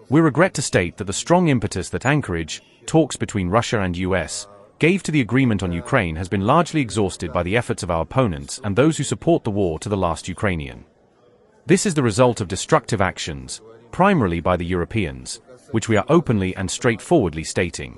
We regret to state that the strong impetus that Anchorage, talks between Russia and US, gave to the agreement on Ukraine has been largely exhausted by the efforts of our opponents and those who support the war to the last Ukrainian. This is the result of destructive actions, primarily by the Europeans, which we are openly and straightforwardly stating.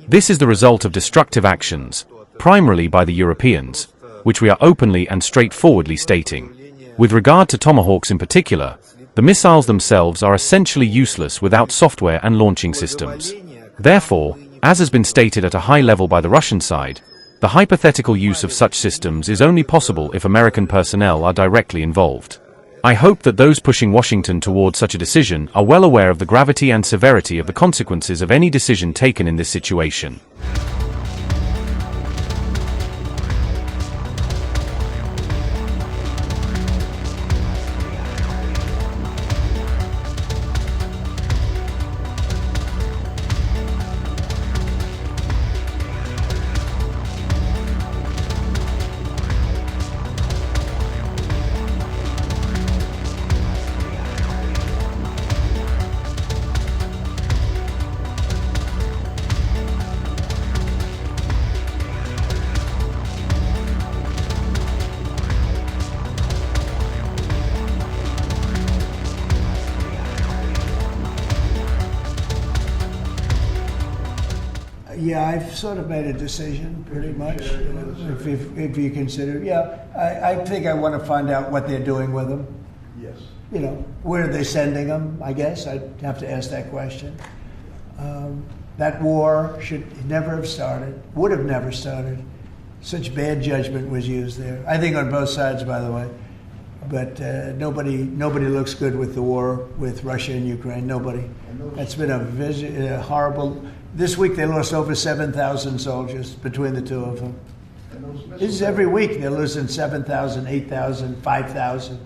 This is the result of destructive actions, primarily by the Europeans, which we are openly and straightforwardly stating. With regard to Tomahawks in particular, the missiles themselves are essentially useless without software and launching systems. Therefore, as has been stated at a high level by the Russian side, the hypothetical use of such systems is only possible if American personnel are directly involved. I hope that those pushing Washington toward such a decision are well aware of the gravity and severity of the consequences of any decision taken in this situation. Yeah, I've sort of made a decision, pretty much. If you consider, I think I want to find out what they're doing with them. Yes. Where are they sending them? I guess I'd have to ask that question. That war should never have started. Would have never started. Such bad judgment was used there. I think on both sides, by the way. But nobody looks good with the war with Russia and Ukraine. Nobody. That's been a horrible. This week they lost over 7,000 soldiers between the two of them. This is every week they're losing 7,000, 8,000, 5,000.